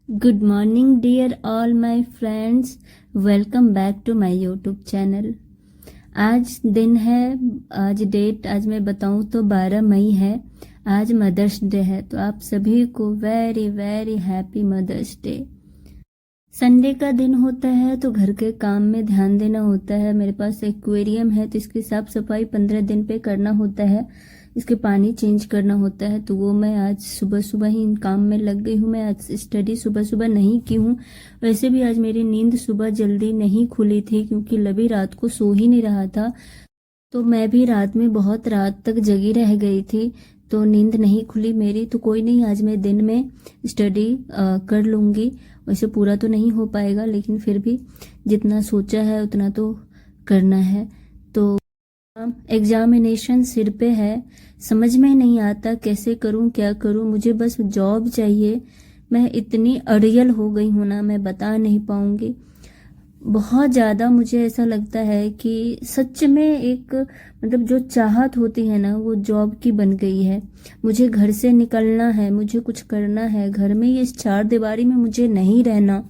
Good morning, dear all my friends. Welcome back to my YouTube channel. आज दिन है, आज मैं बताऊं तो 12 मई है। आज मदर्स डे है, तो आप सभी को very very happy mother's day. Sunday का दिन होता है तो घर के काम में ध्यान देना होता है। मेरे पास एक्वेरियम है तो इसकी साफ सफाई 15 दिन पे करना होता है, इसके पानी चेंज करना होता है। तो वो मैं आज सुबह सुबह ही इन काम में लग गई हूँ। मैं आज स्टडी सुबह सुबह नहीं की हूँ। वैसे भी आज मेरी नींद सुबह जल्दी नहीं खुली थी क्योंकि लभी रात को सो ही नहीं रहा था, तो मैं भी रात में बहुत रात तक जगी रह गई थी, तो नींद नहीं खुली मेरी। तो कोई नहीं, आज मैं दिन में स्टडी कर लूँगी। वैसे पूरा तो नहीं हो पाएगा, लेकिन फिर भी जितना सोचा है उतना तो करना है। तो एग्जामिनेशन सिर पे है, समझ में नहीं आता कैसे करूं क्या करूं। मुझे बस जॉब चाहिए। मैं इतनी अड़ियल हो गई हूं ना, मैं बता नहीं पाऊंगी। बहुत ज़्यादा मुझे ऐसा लगता है कि सच में एक मतलब जो चाहत होती है ना, वो जॉब की बन गई है। मुझे घर से निकलना है, मुझे कुछ करना है। घर में ये इस चार दीवारी में मुझे नहीं रहना।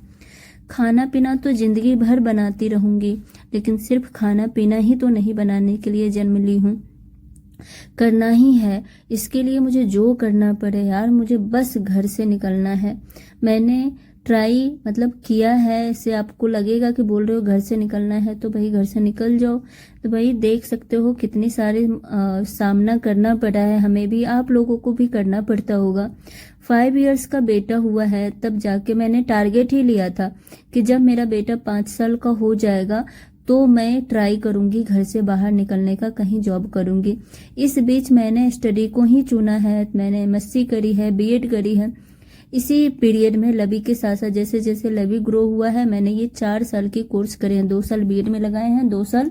खाना पीना तो जिंदगी भर बनाती रहूंगी, लेकिन सिर्फ खाना पीना ही तो नहीं बनाने के लिए जन्म ली हूँ, करना ही है। इसके लिए मुझे जो करना पड़े यार, मुझे बस घर से निकलना है। मैंने ट्राई मतलब किया है। इससे आपको लगेगा कि बोल रहे हो घर से निकलना है, तो भाई घर से निकल जाओ। तो भाई देख सकते हो कितनी सारी सामना करना पड़ा है, हमें भी, आप लोगों को भी करना पड़ता होगा। 5 इयर्स का बेटा हुआ है तब जाके मैंने टारगेट ही लिया था कि जब मेरा बेटा 5 साल का हो जाएगा तो मैं ट्राई करूंगी घर से बाहर निकलने का, कहीं जॉब करूंगी। इस बीच मैंने स्टडी को ही चुना है। मैंने एमएससी करी है, बीएड करी है। इसी पीरियड में लवी के साथ साथ जैसे जैसे लवी ग्रो हुआ है, मैंने ये 4 साल के कोर्स करे हैं। 2 साल बीएड में लगाए हैं, 2 साल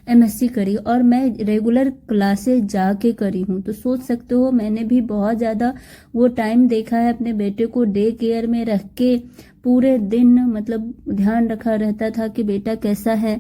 एमएससी करी, और मैं रेगुलर क्लासेस जाके करी हूँ। तो सोच सकते हो मैंने भी बहुत ज़्यादा वो टाइम देखा है। अपने बेटे को डे केयर में रख के पूरे दिन मतलब ध्यान रखा रहता था कि बेटा कैसा है,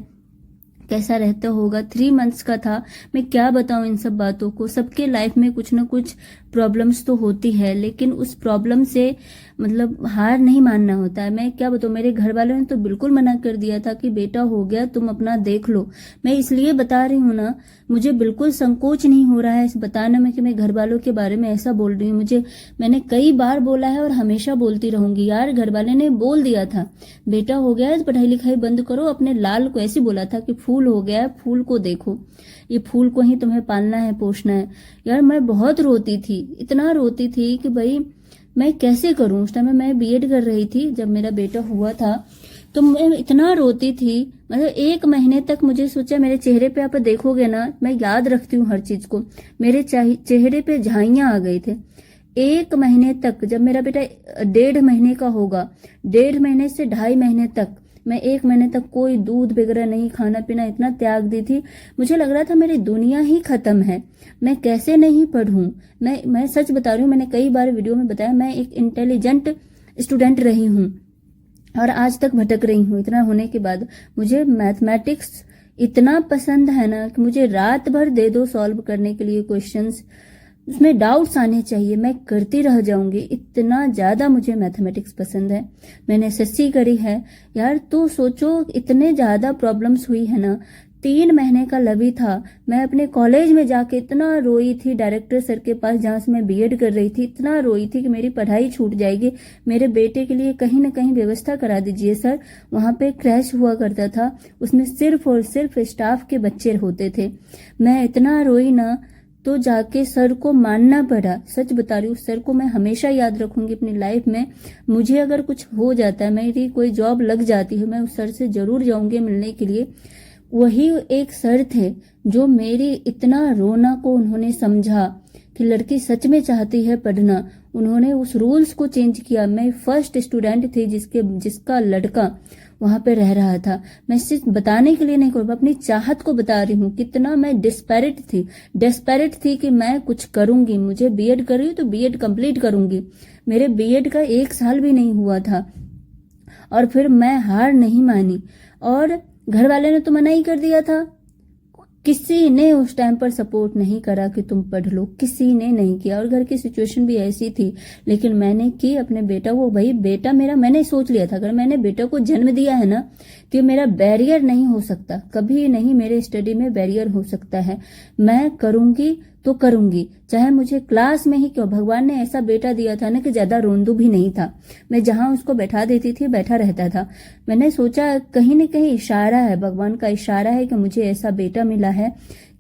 कैसा रहता होगा। 3 मंथ्स का था। मैं क्या बताऊं इन सब बातों को। सबके लाइफ में कुछ ना कुछ प्रॉब्लम्स तो होती है, लेकिन उस प्रॉब्लम से मतलब हार नहीं मानना होता है। मैं क्या बताऊं, मेरे घर वालों ने तो बिल्कुल मना कर दिया था कि बेटा हो गया, तुम अपना देख लो। मैं इसलिए बता रही हूँ ना, मुझे बिल्कुल संकोच नहीं हो रहा है इस बताने में कि मैं घर वालों के बारे में ऐसा बोल रही हूँ। मैंने कई बार बोला है और हमेशा बोलती रहूंगी यार। घर वाले ने बोल दिया था बेटा हो गया है, पढ़ाई लिखाई बंद करो। अपने लाल को ऐसे बोला था कि फूल हो गया है, फूल को देखो, ये फूल को ही तुम्हें पालना है, पोषना है। यार मैं बहुत रोती थी, इतना रोती थी कि भाई मैं कैसे करूं। उस टाइम मैं बीएड कर रही थी जब मेरा बेटा हुआ था, तो मैं इतना रोती थी। मतलब 1 महीने तक मुझे सोचा, मेरे चेहरे पे आप देखोगे ना, मैं याद रखती हूँ हर चीज को, मेरे चेहरे पे झाइयां आ गए थे। 1 महीने तक, जब मेरा बेटा 1.5 महीने का होगा, 1.5 महीने से 2.5 महीने तक मैं 1 महीने तक कोई दूध वगैरह नहीं, खाना पीना इतना त्याग दी थी। मुझे लग रहा था मेरी दुनिया ही खत्म है, मैं कैसे नहीं पढ़ूं। मैं सच बता रही हूँ, मैंने कई बार वीडियो में बताया, मैं एक इंटेलिजेंट स्टूडेंट रही हूँ और आज तक भटक रही हूँ। इतना होने के बाद मुझे मैथमेटिक्स इतना पसंद है ना कि मुझे रात भर दे दो सॉल्व करने के लिए क्वेश्चंस, उसमें डाउट्स आने चाहिए, मैं करती रह जाऊंगी। इतना ज्यादा मुझे मैथमेटिक्स पसंद है। मैंने एसएससी करी है यार। तो सोचो इतने ज्यादा प्रॉब्लम्स हुई है ना। 3 महीने का लवी था, मैं अपने कॉलेज में जाके इतना रोई थी डायरेक्टर सर के पास, जहां से मैं बीएड कर रही थी। इतना रोई थी कि मेरी पढ़ाई छूट जाएगी, मेरे बेटे के लिए कहीं ना कहीं व्यवस्था करा दीजिए सर। वहां पे क्रैश हुआ करता था, उसमें सिर्फ और सिर्फ स्टाफ के बच्चे होते थे। मैं इतना रोई ना, तो जाके सर को मानना पड़ा। सच बता रही हूँ, सर को मैं हमेशा याद रखूंगी अपनी लाइफ में। मुझे अगर कुछ हो जाता है, मेरी कोई जॉब लग जाती है, मैं उस सर से जरूर जाऊंगी मिलने के लिए। वही एक सर थे जो मेरी इतना रोना को उन्होंने समझा कि लड़की सच में चाहती है पढ़ना। उन्होंने उस रूल्स को चेंज किया। मैं फर्स्ट स्टूडेंट थी जिसका लड़का वहां पे रह रहा था। मैं सिर्फ बताने के लिए नहीं कर, अपनी चाहत को बता रही हूँ कितना मैं डेस्परेट थी कि मैं कुछ करूंगी। मुझे बीएड कर रही हूँ तो बीएड कंप्लीट करूंगी। मेरे बीएड का 1 साल भी नहीं हुआ था और फिर मैं हार नहीं मानी, और घर वाले ने तो मना ही कर दिया था। किसी ने उस टाइम पर सपोर्ट नहीं करा कि तुम पढ़ लो, किसी ने नहीं किया। और घर की सिचुएशन भी ऐसी थी, लेकिन मैंने की अपने बेटा को। भाई बेटा मेरा, मैंने सोच लिया था अगर मैंने बेटा को जन्म दिया है ना तो मेरा बैरियर नहीं हो सकता, कभी नहीं मेरे स्टडी में बैरियर हो सकता है। मैं करूंगी तो करूंगी, चाहे मुझे क्लास में ही क्यों। भगवान ने ऐसा बेटा दिया था ना कि ज्यादा रोंदू भी नहीं था, मैं जहां उसको बैठा देती थी बैठा रहता था। मैंने सोचा कहीं न कहीं इशारा है, भगवान का इशारा है कि मुझे ऐसा बेटा मिला है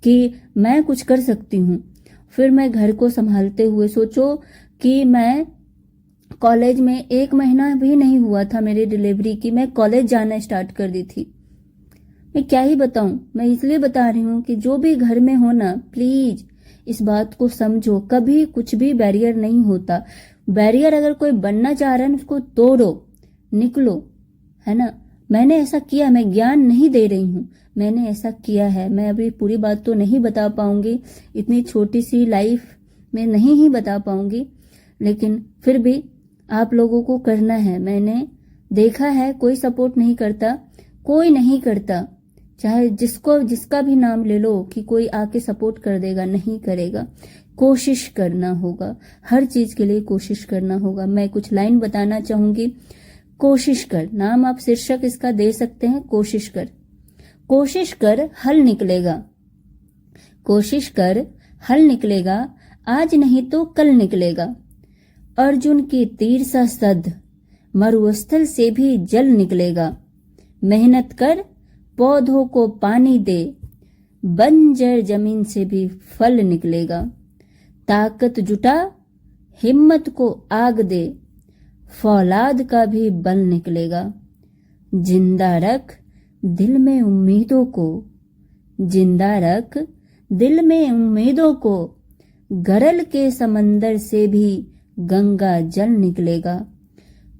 कि मैं कुछ कर सकती हूँ। फिर मैं घर को संभालते हुए, सोचो कि मैं कॉलेज में 1 महीना भी नहीं हुआ था मेरी डिलीवरी की, मैं कॉलेज जाना स्टार्ट कर दी थी। मैं क्या ही बताऊं, मैं इसलिए बता रही हूँ कि जो भी घर में हो ना, प्लीज इस बात को समझो, कभी कुछ भी बैरियर नहीं होता। बैरियर अगर कोई बनना चाह रहा है उसको तोड़ो, निकलो, है ना। मैंने ऐसा किया, मैं ज्ञान नहीं दे रही हूँ, मैंने ऐसा किया है। मैं अभी पूरी बात तो नहीं बता पाऊंगी, इतनी छोटी सी लाइफ में नहीं ही बता पाऊंगी, लेकिन फिर भी आप लोगों को करना है। मैंने देखा है कोई सपोर्ट नहीं करता, कोई नहीं करता, चाहे जिसका भी नाम ले लो कि कोई आके सपोर्ट कर देगा, नहीं करेगा। कोशिश करना होगा, हर चीज के लिए कोशिश करना होगा। मैं कुछ लाइन बताना चाहूंगी। कोशिश कर, नाम आप शीर्षक इसका दे सकते हैं, कोशिश कर। कोशिश कर हल निकलेगा, कोशिश कर हल निकलेगा, आज नहीं तो कल निकलेगा। अर्जुन के तीर सा सद, मरुस्थल से भी जल निकलेगा। मेहनत कर, पौधों को पानी दे, बंजर जमीन से भी फल निकलेगा। ताकत जुटा, हिम्मत को आग दे, फौलाद का भी बल निकलेगा। जिंदा रख दिल में उम्मीदों को, जिंदा रख दिल में उम्मीदों को, गरल के समंदर से भी गंगा जल निकलेगा।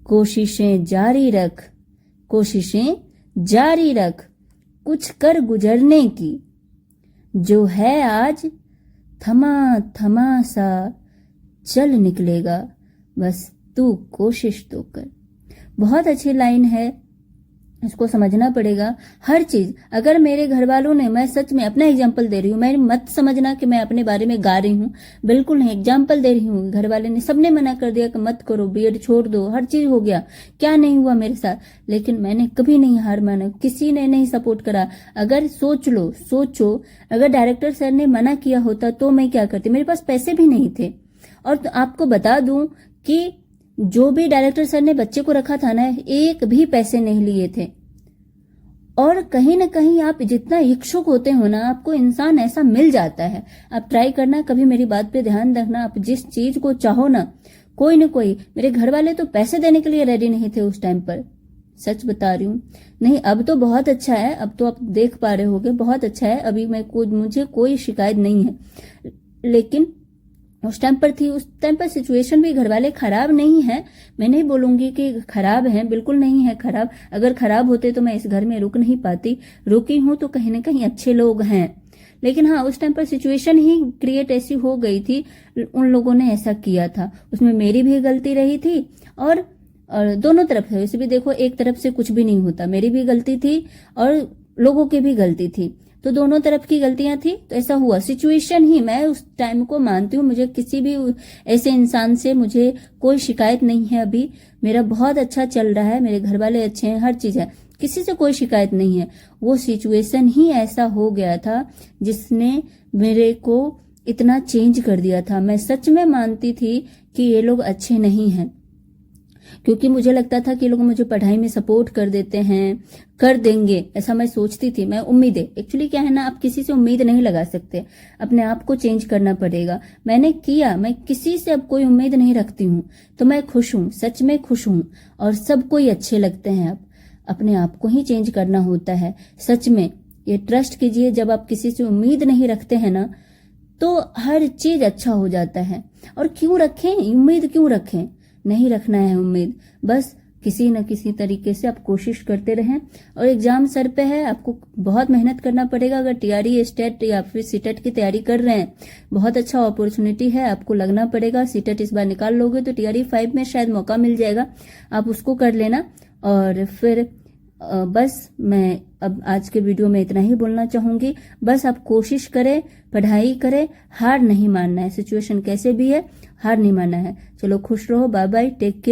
कोशिशें जारी रख, कोशिशें जारी रख, कुछ कर गुजरने की। जो है आज थमा थमा सा चल निकलेगा, बस तू कोशिश तो कर। बहुत अच्छी लाइन है, इसको समझना पड़ेगा हर चीज। अगर मेरे घर वालों ने, मैं सच में अपना एग्जाम्पल दे रही हूँ, मैं मत समझना कि मैं अपने बारे में गा रही हूँ, बिल्कुल नहीं, एग्जाम्पल दे रही हूँ। घर वाले ने, सबने मना कर दिया कि मत करो, बीएड छोड़ दो, हर चीज हो गया, क्या नहीं हुआ मेरे साथ, लेकिन मैंने कभी नहीं हार माना, किसी ने नहीं सपोर्ट करा। अगर सोच लो, सोचो, अगर डायरेक्टर सर ने मना किया होता तो मैं क्या करती, मेरे पास पैसे भी नहीं थे। और तो आपको बता दूं कि जो भी डायरेक्टर सर ने बच्चे को रखा था ना, एक भी पैसे नहीं लिए थे। और कहीं ना कहीं आप जितना इच्छुक होते हो ना, आपको इंसान ऐसा मिल जाता है। आप ट्राई करना, कभी मेरी बात पे ध्यान रखना, आप जिस चीज को चाहो ना, कोई न कोई। मेरे घर वाले तो पैसे देने के लिए रेडी नहीं थे उस टाइम पर, सच बता रही हूँ। नहीं, अब तो बहुत अच्छा है, अब तो आप देख पा रहे होगे, बहुत अच्छा है। अभी मुझे कोई शिकायत नहीं है, लेकिन उस टाइम पर थी, उस टाइम पर सिचुएशन भी, घर वाले खराब नहीं है, मैं नहीं बोलूंगी कि खराब है, बिल्कुल नहीं है खराब। अगर खराब होते तो मैं इस घर में रुक नहीं पाती, रुकी हूं तो कहीं ना कहीं अच्छे लोग हैं। लेकिन हाँ, उस टाइम पर सिचुएशन ही क्रिएट ऐसी हो गई थी, उन लोगों ने ऐसा किया था, उसमें मेरी भी गलती रही थी। और दोनों तरफ है, वैसे भी देखो, एक तरफ से कुछ भी नहीं होता, मेरी भी गलती थी और लोगों की भी गलती थी, तो दोनों तरफ की गलतियां थी, तो ऐसा हुआ। सिचुएशन ही, मैं उस टाइम को मानती हूँ, मुझे किसी भी ऐसे इंसान से मुझे कोई शिकायत नहीं है। अभी मेरा बहुत अच्छा चल रहा है, मेरे घर वाले अच्छे हैं, हर चीज है, किसी से कोई शिकायत नहीं है। वो सिचुएशन ही ऐसा हो गया था जिसने मेरे को इतना चेंज कर दिया था। मैं सच में मानती थी कि ये लोग अच्छे नहीं हैं, क्योंकि मुझे लगता था कि लोग मुझे पढ़ाई में सपोर्ट कर देते हैं, कर देंगे, ऐसा मैं सोचती थी। मैं उम्मीदें, एक्चुअली क्या है ना, आप किसी से उम्मीद नहीं लगा सकते, अपने आप को चेंज करना पड़ेगा। मैंने किया, मैं किसी से अब कोई उम्मीद नहीं रखती हूँ, तो मैं खुश हूँ, सच में खुश हूँ, और सबको ही अच्छे लगते हैं। अब अपने आप को ही चेंज करना होता है, सच में ये ट्रस्ट कीजिए। जब आप किसी से उम्मीद नहीं रखते हैं ना, तो हर चीज अच्छा हो जाता है। और क्यों रखें उम्मीद, क्यों रखें, नहीं रखना है उम्मीद, बस किसी न किसी तरीके से आप कोशिश करते रहें। और एग्जाम सर पे है, आपको बहुत मेहनत करना पड़ेगा। अगर टीआरई, स्टेट या फिर सीटेट की तैयारी कर रहे हैं, बहुत अच्छा अपॉर्चुनिटी है, आपको लगना पड़ेगा। सीटेट इस बार निकाल लोगे तो टीआरई 5 में शायद मौका मिल जाएगा, आप उसको कर लेना। और फिर बस मैं अब आज के वीडियो में इतना ही बोलना चाहूंगी। बस आप कोशिश करें, पढ़ाई करें, हार नहीं मानना है। सिचुएशन कैसे भी है, हार नहीं मानना है। चलो खुश रहो, बाय बाय, टेक केयर।